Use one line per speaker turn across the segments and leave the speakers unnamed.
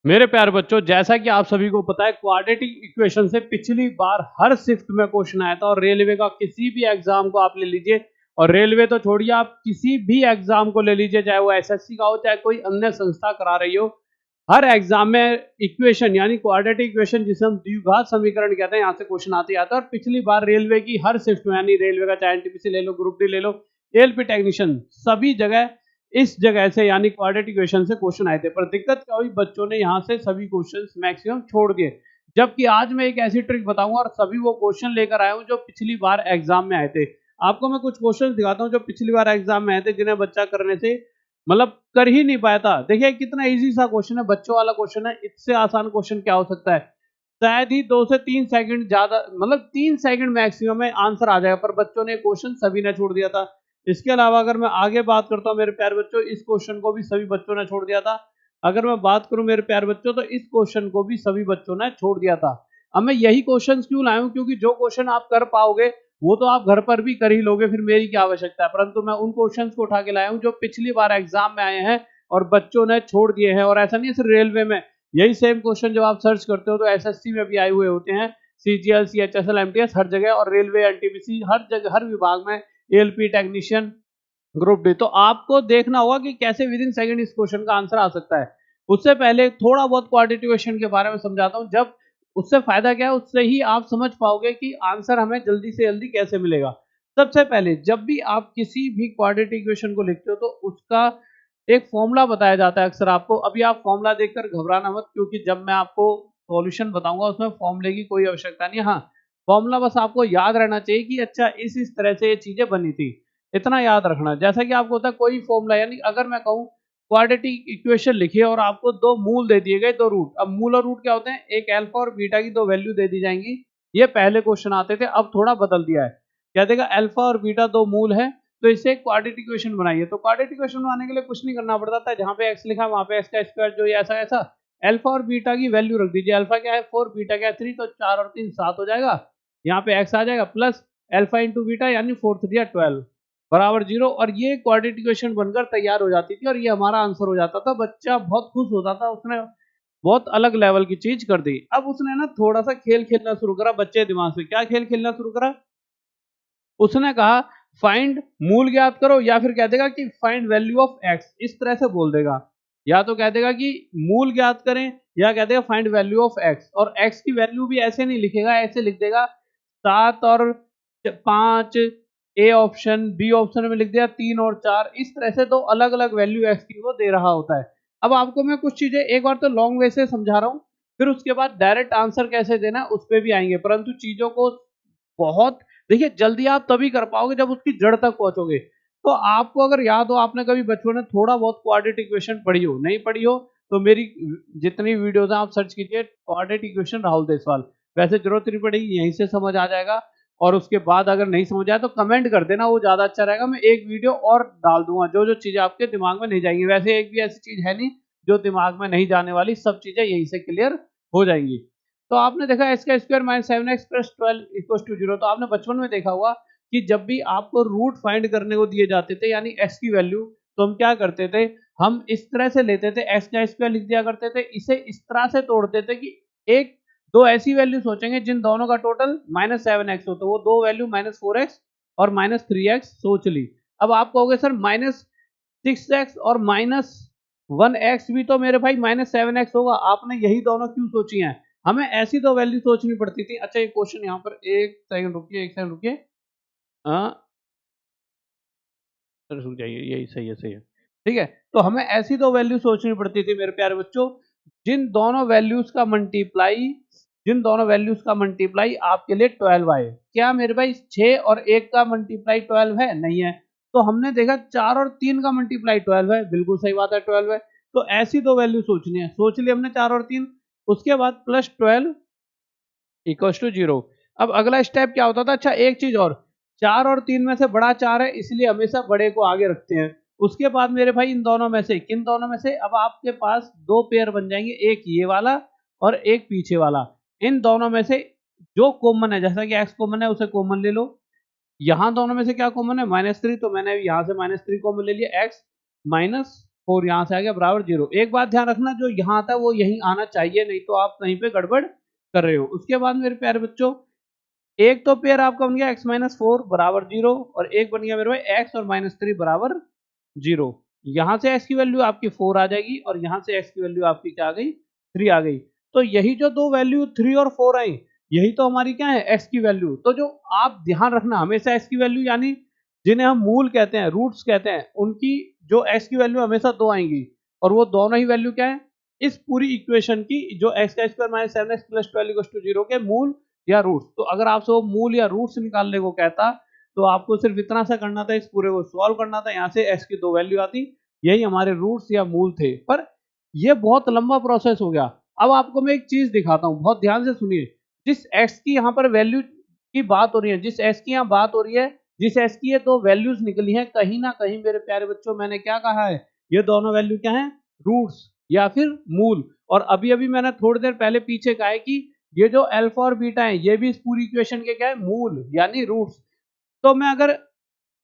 मेरे प्यारे बच्चों, जैसा कि आप सभी को पता है, क्वाड्रेटिक इक्वेशन से पिछली बार हर शिफ्ट में क्वेश्चन आया था। और रेलवे का किसी भी एग्जाम को आप ले लीजिए, और रेलवे तो छोड़िए, आप किसी भी एग्जाम को ले लीजिए, चाहे वो एसएससी का हो चाहे कोई अन्य संस्था करा रही हो, हर एग्जाम में इक्वेशन यानी क्वाड्रेटिक इक्वेशन, जिसे हम द्विघात समीकरण कहते हैं, यहाँ से क्वेश्चन आते आता है। और पिछली बार रेलवे की हर शिफ्ट में, यानी रेलवे का चाहे एनटीपीसी ले लो, ग्रुप डी ले लो, एएलपी टेक्नीशियन, सभी जगह इस जगह से यानी क्वाड्रेटिक इक्वेशन से क्वेश्चन आए थे। पर दिक्कत क्या हुई, बच्चों ने यहाँ से सभी क्वेश्चंस मैक्सिमम छोड़ दिए। जबकि आज मैं एक ऐसी ट्रिक बताऊंगा और सभी वो क्वेश्चन लेकर आया हूँ जो पिछली बार एग्जाम में आए थे। आपको मैं कुछ क्वेश्चन दिखाता हूँ जो पिछली बार एग्जाम में आए थे, जिन्हें बच्चा करने से मतलब कर ही नहीं पाया था। देखिए कितना इजी सा क्वेश्चन है, बच्चों वाला क्वेश्चन है। इससे आसान क्वेश्चन क्या हो सकता है? शायद ही 2 से 3 सेकंड, ज्यादा मतलब 3 सेकंड मैक्सिमम में आंसर आ जाएगा, पर बच्चों ने क्वेश्चन सभी ने छोड़ दिया था। इसके अलावा अगर मैं आगे बात करता हूँ मेरे प्यारे बच्चों, इस क्वेश्चन को भी सभी बच्चों ने छोड़ दिया था। अगर मैं बात करूं मेरे प्यारे बच्चों, तो इस क्वेश्चन को भी सभी बच्चों ने छोड़ दिया था। अब मैं यही क्वेश्चन क्यों लाया हूं? क्योंकि जो क्वेश्चन आप कर पाओगे वो तो आप घर पर भी कर ही लोगे, फिर मेरी क्या आवश्यकता है। परंतु मैं उन क्वेश्चंस को उठा के लाया हूं जो पिछली बार एग्जाम में आए हैं और बच्चों ने छोड़ दिए हैं। और ऐसा नहीं है सिर्फ रेलवे में, यही सेम क्वेश्चन जब आप सर्च करते हो तो एसएससी में भी आए हुए होते हैं, सीजीएल, सीएचएसएल, एमटीएस, हर जगह, और रेलवे, एनटीपीसी, हर जगह, हर विभाग में, एएलपी टेक्नीशियन, ग्रुप डी। तो आपको देखना होगा कि कैसे विद इन सेकंड इस क्वेश्चन का आंसर आ सकता है। उससे पहले थोड़ा बहुत क्वाड्रेटिक इक्वेशन के बारे में समझाता हूं। जब उससे फायदा क्या है, उससे ही आप समझ पाओगे कि आंसर हमें जल्दी से जल्दी कैसे मिलेगा। सबसे पहले जब भी आप किसी भी क्वाड्रेटिक इक्वेशन को लिखते हो तो उसका एक फॉर्मूला बताया जाता है अक्सर आपको। अभी आप फॉर्मूला देखकर घबराना मत, क्योंकि जब मैं आपको सॉल्यूशन बताऊंगा उसमें फॉर्मूले की कोई आवश्यकता नहीं है। हाँ, फॉर्मूला बस आपको याद रहना चाहिए कि अच्छा इस तरह से ये चीजें बनी थी, इतना याद रखना। जैसा कि आपको होता है कोई फॉर्मूला, यानी अगर मैं कहूँ क्वाड्रेटिक इक्वेशन लिखिए और आपको 2 मूल दे दिए गए, 2 रूट। अब मूल और रूट क्या होते हैं? एक अल्फा और बीटा की 2 वैल्यू दे दी जाएंगी। ये पहले क्वेश्चन आते थे, अब थोड़ा बदल दिया है। क्या देगा? अल्फा और बीटा 2 मूल है, तो इससे एक क्वाड्रेटिक इक्वेशन बनाइए। तो क्वाड्रेटिक इक्वेशन बनाने के लिए कुछ नहीं करना पड़ता था, जहां पे एक्स लिखा वहां पे एक्स का स्क्वायर, जो ऐसा ऐसा अल्फा और बीटा की वैल्यू रख दीजिए। अल्फा क्या है 4, बीटा क्या है 3, तो 4 और 3 7 हो जाएगा। यहाँ पे एक्स आ जाएगा प्लस अल्फा इंटू बीटा, यानी 4 3 12 बराबर 0। और ये क्वाड्रेटिक इक्वेशन बनकर तैयार हो जाती थी और ये हमारा आंसर हो जाता था। बच्चा बहुत खुश होता था, उसने बहुत अलग लेवल की चीज कर दी। अब उसने ना थोड़ा सा खेल खेलना शुरू करा बच्चे दिमाग से। क्या खेल खेलना शुरू करा? उसने कहा फाइंड मूल ज्ञात करो, या फिर कह देगा कि फाइंड वैल्यू ऑफ एक्स, इस तरह से बोल देगा। या तो कह देगा कि मूल ज्ञात करें, या कह देगा फाइंड वैल्यू ऑफ एक्स। और एक्स की वैल्यू भी ऐसे नहीं लिखेगा, ऐसे लिख देगा 7 और 5, ए ऑप्शन, बी ऑप्शन में लिख दिया 3 और 4। इस तरह से 2 अलग अलग वैल्यू एक्स की वो दे रहा होता है। अब आपको मैं कुछ चीजें एक बार तो लॉन्ग वे से समझा रहा हूँ, फिर उसके बाद डायरेक्ट आंसर कैसे देना उस पर भी आएंगे। परंतु चीजों को बहुत, देखिए जल्दी आप तभी कर पाओगे जब उसकी जड़ तक पहुंचोगे। तो आपको अगर याद हो, आपने कभी बचपन में थोड़ा बहुत क्वाड्रेटिक इक्वेशन पढ़ी हो, नहीं पढ़ी हो तो मेरी जितनी वीडियोस हैं आप सर्च कीजिए क्वाड्रेटिक इक्वेशन राहुल देसवाल। वैसे जरूरत नहीं पड़ेगी, यहीं से समझ आ जाएगा। और उसके बाद अगर नहीं समझ आया तो कमेंट कर देना, वो ज्यादा अच्छा रहेगा। मैं एक वीडियो और डाल दूंगा जो जो चीजें आपके दिमाग में नहीं जाएंगी। वैसे एक भी ऐसी चीज है नहीं जो दिमाग में नहीं जाने वाली, सब चीजें यहीं से क्लियर हो जाएंगी। तो आपने देखा एक्स का square minus 7x plus 12 equal to 0। तो आपने बचपन में देखा होगा कि जब भी आपको रूट फाइंड करने को दिए जाते थे, यानी एक्स की वैल्यू, तो हम क्या करते थे? हम इस तरह से लेते थे, एक्स का स्क्वायर लिख दिया करते थे, इसे इस तरह से तोड़ते थे कि एक दो ऐसी वैल्यू सोचेंगे जिन दोनों का टोटल -7x हो, तो वो दो वैल्यू -4x और -3x सोच ली। अब आप कहोगे सर -6x और -1x भी तो मेरे भाई -7x होगा, आपने यही दोनों क्यों सोची हैं? हमें ऐसी दो वैल्यू सोचनी पड़ती थी। अच्छा एक क्वेश्चन यहाँ पर, एक सेकंड रुकिए, एक सेकंड रुकिए। हाँ, रुक जाइए, यही सही है, सही है। ठीक है, तो हमें ऐसी दो वैल्यू सोचनी पड़ती थी मेरे प्यारे बच्चों, जिन दोनों वैल्यूज का मल्टीप्लाई, जिन दोनों वैल्यूज का मल्टीप्लाई आपके लिए 12 आए। क्या मेरे भाई 6 और 1 का मल्टीप्लाई 12 है? नहीं है। तो हमने देखा 4 और 3 का मल्टीप्लाई 12 है, बिल्कुल सही बात है 12 है। तो ऐसी दो वैल्यू सोचनी है, सोच ली हमने 4 और 3। उसके बाद +12 इक्वल्स टू 0। अब अगला स्टेप क्या होता था? अच्छा एक चीज और, 4 और 3 में से बड़ा 4 है, इसलिए हमेशा बड़े को आगे रखते हैं। उसके बाद मेरे भाई इन दोनों में से, किन दोनों में से? अब आपके पास दो पेयर बन जाएंगे, एक ये वाला और एक पीछे वाला। इन दोनों में से जो कॉमन है, जैसा कि एक्स कॉमन है उसे कॉमन ले लो। यहाँ दोनों में से क्या कॉमन है? -3, तो मैंने यहाँ से -3 कॉमन ले लिया, एक्स 4 यहाँ से आ गया बराबर 0। एक बात ध्यान रखना, जो यहाँ आता है वो यहीं आना चाहिए, नहीं तो आप कहीं पे गड़बड़ कर रहे हो। उसके बाद मेरे प्यारे बच्चों, एक तो पेयर आपका बन गया x-4 बराबर 0 और एक बन गया मेरे भाई x और -3 बराबर 0। यहाँ से x की वैल्यू आपकी 4 आ जाएगी और यहाँ से x की वैल्यू आपकी क्या आ गई, 3 आ गई। तो यही जो दो वैल्यू 3 और 4 आई, यही तो हमारी क्या है, x की वैल्यू। तो जो आप ध्यान रखना, हमेशा x की वैल्यू यानी जिन्हें हम मूल कहते हैं, रूट्स कहते हैं, उनकी जो x की वैल्यू हमेशा 2 आएंगी और वो दोनों ही वैल्यू क्या है, इस पूरी इक्वेशन की, जो x² - 7x + 12 = 0 के मूल या रूट्स। तो अगर आपसे वो मूल या रूट्स निकालने को कहता तो आपको सिर्फ इतना सा करना था, इस पूरे को सॉल्व करना था, यहाँ से x की 2 वैल्यू आती, यही हमारे रूट्स या मूल थे। पर ये बहुत लंबा प्रोसेस हो गया। अब आपको मैं एक चीज दिखाता हूँ, बहुत ध्यान से सुनिए। जिस x की यहाँ पर वैल्यू की बात हो रही है, जिस x की यहाँ बात हो रही है, जिस x की ये दो वैल्यूज निकली हैं, कहीं ना कहीं मेरे प्यारे बच्चों मैंने क्या कहा है, ये दोनों वैल्यू क्या है, रूट्स या फिर मूल। और अभी अभी मैंने थोड़ी देर पहले पीछे कहा है कि ये जो अल्फा और बीटा है, ये भी इस पूरी इक्वेशन के क्या है, मूल यानी रूट्स। तो मैं अगर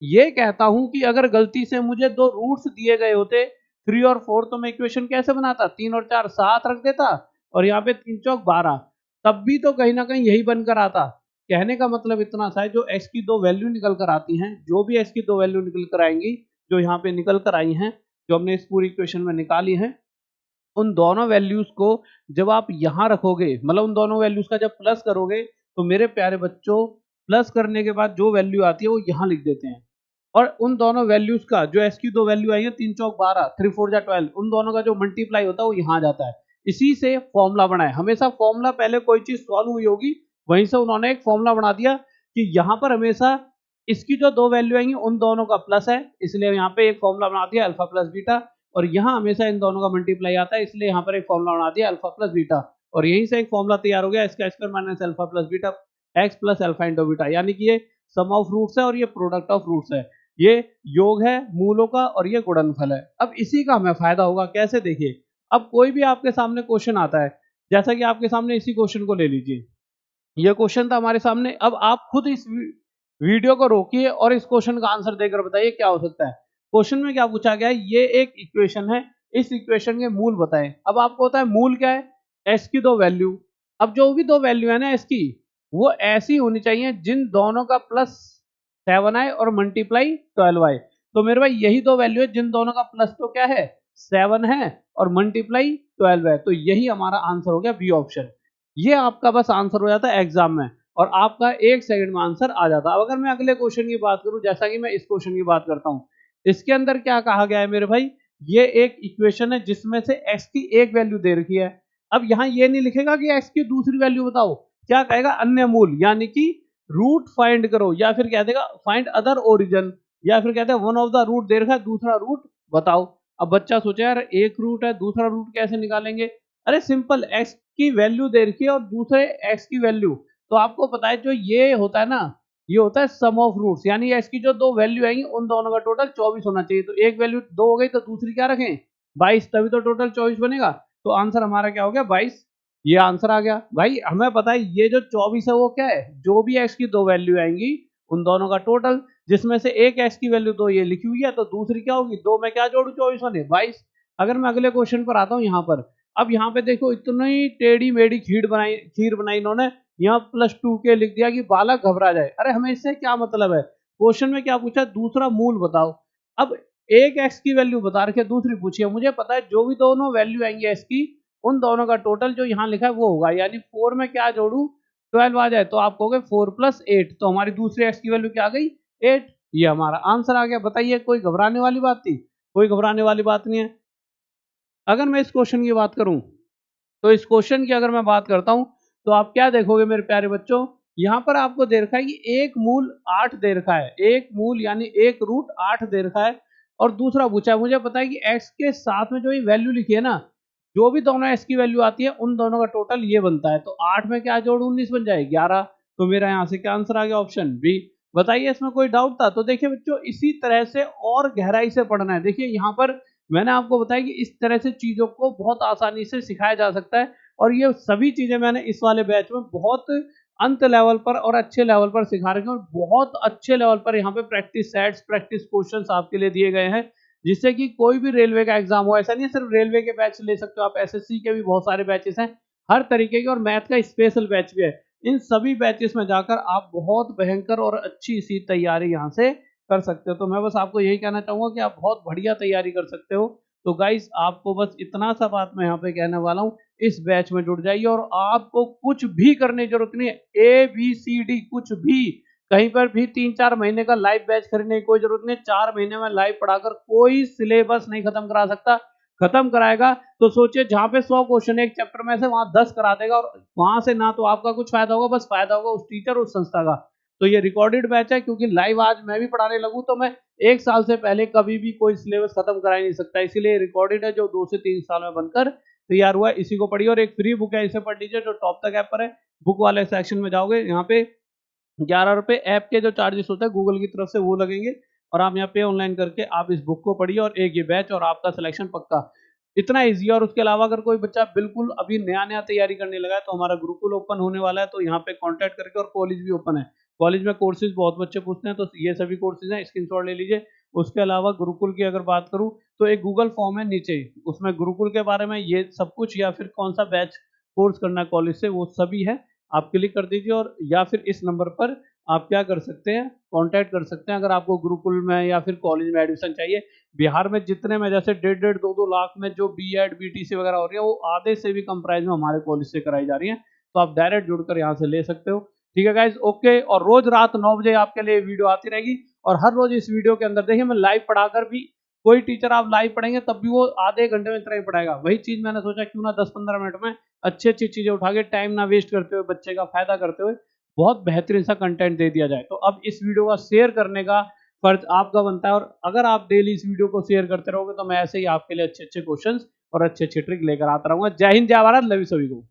ये कहता हूं कि अगर गलती से मुझे दो रूट्स दिए गए होते 3 और 4, तो मैं इक्वेशन कैसे बनाता, 3 और 4 7 रख देता और यहाँ पे 3 चौक 12, तब भी तो कहीं ना कहीं यही बनकर आता। कहने का मतलब इतना सा है, जो x की दो वैल्यू निकल कर आती हैं, जो भी x की दो वैल्यू निकल कर आएंगी, जो यहाँ पे निकल कर आई हैं, जो हमने इस पूरी इक्वेशन में निकाली है, उन दोनों वैल्यूज को जब आप यहाँ रखोगे, मतलब उन दोनों वैल्यूज का जब प्लस करोगे, तो मेरे प्यारे बच्चों प्लस करने के बाद जो वैल्यू आती है वो यहाँ लिख देते हैं। और उन दोनों वैल्यूज का जो एस की दो वैल्यू आई है, 3 चौक 12, 3 4 जा 12, उन दोनों का जो मल्टीप्लाई होता है वो यहाँ आ जाता है। इसी से फॉर्मूला बनाए। हमेशा फॉर्मूला पहले कोई चीज सॉल्व हुई होगी, वहीं से उन्होंने एक फॉर्मूला बना दिया कि यहाँ पर हमेशा इसकी जो दो वैल्यू आएंगी उन दोनों का प्लस है, इसलिए यहाँ पे एक फॉर्मूला बना दिया अल्फा प्लस बीटा। और यहाँ हमेशा इन दोनों का मल्टीप्लाई आता है, इसलिए यहाँ पर एक फॉर्मूला बना दिया अल्फा प्लस बीटा। और यहीं से एक फॉर्मूला तैयार हो गया, इसका square minus alpha plus beta x plus alpha into beta, यानी कि ये सम ऑफ रूट्स है और ये प्रोडक्ट ऑफ रूट्स है, ये योग है मूलों का और ये गुणनफल है। अब इसी का हमें फायदा होगा, कैसे, देखिए। अब कोई भी आपके सामने क्वेश्चन आता है, जैसा कि आपके सामने इसी क्वेश्चन को ले लीजिए, ये क्वेश्चन था हमारे सामने। अब आप खुद इस वीडियो को रोकिए और इस क्वेश्चन का आंसर देकर बताइए क्या हो सकता है। क्वेश्चन में क्या पूछा गया है, ये एक इक्वेशन है, इस इक्वेशन के मूल बताएं। अब आपको होता है मूल क्या है, एस की दो वैल्यू। अब जो भी दो वैल्यू है ना एस की, वो ऐसी होनी चाहिए जिन दोनों का प्लस 7 आए और मल्टीप्लाई 12 आए। तो मेरे भाई यही दो वैल्यू है जिन दोनों का प्लस तो क्या है, 7 है और मल्टीप्लाई 12 है। तो यही हमारा आंसर हो गया बी ऑप्शन। ये आपका बस आंसर हो जाता है एग्जाम में और आपका 1 सेकंड में आंसर आ जाता है। अब अगर मैं अगले क्वेश्चन की बात करूं, जैसा कि मैं इस क्वेश्चन की बात करता हूं, इसके अंदर क्या कहा गया है मेरे भाई, ये एक इक्वेशन है जिसमें से x की एक वैल्यू दे रखी है। अब यहाँ ये नहीं लिखेगा कि x की दूसरी वैल्यू बताओ, क्या कहेगा, अन्य मूल, यानी कि रूट फाइंड करो, या फिर कह देगा फाइंड अदर ओरिजिन, या फिर कहते हैं वन ऑफ द रूट दे रखा है, दूसरा रूट बताओ। अब बच्चा सोचे यार एक रूट है, दूसरा रूट कैसे निकालेंगे। अरे सिंपल, x की वैल्यू दे रखी है और दूसरे x की वैल्यू, तो आपको पता है जो ये होता है ना, ये होता है सम ऑफ रूट्स, यानी x की जो दो वैल्यू आएंगी उन दोनों का टोटल 24 होना चाहिए। तो एक वैल्यू 2 हो गई तो दूसरी क्या रखें, 22, तभी तो टोटल 24 बनेगा। तो आंसर हमारा क्या हो गया, 22। ये आंसर आ गया भाई। हमें पता है ये जो 24 है वो क्या है, जो भी x की दो वैल्यू आएंगी उन दोनों का टोटल, जिसमें से एक x की वैल्यू 2 ये लिखी हुई है, तो दूसरी क्या होगी, 2 में क्या जोड़ू, 24 बने 22। अगर मैं अगले क्वेश्चन पर आता हूँ यहाँ पर, अब यहाँ पे देखो इतनी टेढ़ी मेढ़ी खीर बनाई इन्होंने, यहाँ +2 के लिख दिया कि बालक घबरा जाए। अरे हमें इससे क्या मतलब है, क्वेश्चन में क्या पूछा, दूसरा मूल बताओ। अब एक x की वैल्यू बता रखे, दूसरी पूछी है, मुझे पता है जो भी दोनों वैल्यू आएंगी x की, उन दोनों का टोटल जो यहाँ लिखा है वो होगा, यानी 4 में क्या जोड़ू, 12 आ जाए, तो आप कहोगे 4 + 8, तो हमारी दूसरी x की वैल्यू क्या आ गई, 8। ये हमारा आंसर आ गया। बताइए कोई घबराने वाली बात थी, कोई घबराने वाली बात नहीं है। अगर मैं इस क्वेश्चन की बात करूं, तो इस क्वेश्चन की अगर मैं बात करता हूं, तो आप क्या देखोगे मेरे प्यारे बच्चों, यहाँ पर आपको दे रखा है कि एक मूल 8 दे रखा है, एक मूल यानी एक रूट 8 दे रखा है। और दूसरा पूछा है, मुझे पता है कि x के साथ में जो ये वैल्यू लिखी है ना, जो भी दोनों x की वैल्यू आती है उन दोनों का टोटल ये बनता है। तो 8 में क्या जोड़ 19 बन जाए 11। तो मेरा यहाँ से क्या आंसर आ गया, ऑप्शन बी। बताइए इसमें कोई डाउट था। तो देखिए बच्चों, इसी तरह से और गहराई से पढ़ना है। देखिए यहाँ पर मैंने आपको बताया कि इस तरह से चीजों को बहुत आसानी से सिखाया जा सकता है, और ये सभी चीजें मैंने इस वाले बैच में बहुत अंत लेवल पर और अच्छे लेवल पर सिखा रखे हैं, और बहुत अच्छे लेवल पर यहाँ पे प्रैक्टिस सेट्स, प्रैक्टिस क्वेश्चंस आपके लिए दिए गए हैं। जिससे कि कोई भी रेलवे का एग्जाम हो, ऐसा नहीं है सिर्फ रेलवे के बैच ले सकते हो आप, एसएससी के भी बहुत सारे बैचेस हैं हर तरीके के, और मैथ का स्पेशल बैच भी है। इन सभी बैचेस में जाकर आप बहुत भयंकर और अच्छी सी तैयारी यहाँ से कर सकते हो। तो मैं बस आपको यही कहना चाहूंगा कि आप बहुत बढ़िया तैयारी कर सकते हो। तो गाइस आपको बस इतना सा बात मैं यहाँ पे कहने वाला हूँ, इस बैच में जुड़ जाइए और आपको कुछ भी करने की जरूरत नहीं है, ABCD कुछ भी, कहीं पर भी 3-4 महीने का लाइव बैच खरीदने की कोई जरूरत नहीं। 4 महीने में लाइव पढ़ाकर कोई सिलेबस नहीं खत्म करा सकता। खत्म कराएगा तो सोचिए जहाँ पे 100 क्वेश्चन एक चैप्टर में से वहां 10 करा देगा, और वहां से ना तो आपका कुछ फायदा होगा, बस फायदा होगा उस टीचर उस संस्था का। तो ये रिकॉर्डेड बैच है, क्योंकि लाइव आज मैं भी पढ़ाने लगूँ तो मैं 1 साल से पहले कभी भी कोई सिलेबस खत्म करा ही नहीं सकता, इसीलिए रिकॉर्डेड है जो 2 से 3 साल में बनकर तैयार हुआ है। इसी को पढ़िए, और एक फ्री बुक है, इसे पढ़ लीजिए जो टॉप तक ऐप पर है। बुक वाले सेक्शन में जाओगे, यहाँ पे 11 रुपए ऐप के जो चार्जेस होता है गूगल की तरफ से वो लगेंगे, और आप यहाँ पे ऑनलाइन करके आप इस बुक को पढ़िए और एक ये बैच और आपका सिलेक्शन पक्का। इतना ईजी है। और उसके अलावा अगर कोई बच्चा बिल्कुल अभी नया नया तैयारी करने लगा है तो हमारा गुरुकुल ओपन होने वाला है, तो यहाँ पे कांटेक्ट करके, और कॉलेज भी ओपन है। कॉलेज में कोर्सेज बहुत बच्चे पूछते हैं, तो ये सभी कोर्सेज हैं, स्क्रीनशॉट ले लीजिए। उसके अलावा गुरुकुल की अगर बात करूँ तो एक गूगल फॉर्म है नीचे, उसमें गुरुकुल के बारे में ये सब कुछ, या फिर कौन सा बैच कोर्स करना है कॉलेज से, वो सभी है। आप क्लिक कर दीजिए, और या फिर इस नंबर पर आप क्या कर सकते हैं, कांटेक्ट कर सकते हैं अगर आपको गुरुकुल में या फिर कॉलेज में एडमिशन चाहिए। बिहार में जितने में जैसे 1.5 2-2 लाख में जो बीएड बीटीसी वगैरह हो रही है, वो आधे से भी कम प्राइस में हमारे कॉलेज से कराई जा रही है। तो आप डायरेक्ट जुड़कर यहाँ से ले सकते हो। ठीक है गाइज, ओके। और रोज रात 9 बजे आपके लिए वीडियो आती रहेगी, और हर रोज इस वीडियो के अंदर देखिए मैं लाइव पढ़ाकर भी, कोई टीचर आप लाइव पढ़ेंगे तब भी वो आधे घंटे में इतना ही पढ़ाएगा। वही चीज मैंने सोचा क्यों ना 10-15 मिनट में अच्छी अच्छी चीजें उठा के, टाइम ना वेस्ट करते हुए, बच्चे का फायदा करते हुए बहुत बेहतरीन सा कंटेंट दे दिया जाए। तो अब इस वीडियो का शेयर करने का फर्ज आपका बनता है, और अगर आप डेली इस वीडियो को शेयर करते रहोगे तो मैं ऐसे ही आपके लिए अच्छे अच्छे क्वेश्चंस और अच्छे अच्छे ट्रिक लेकर आता रहूंगा। जय हिंद, जय भारत, लव यू सभी को।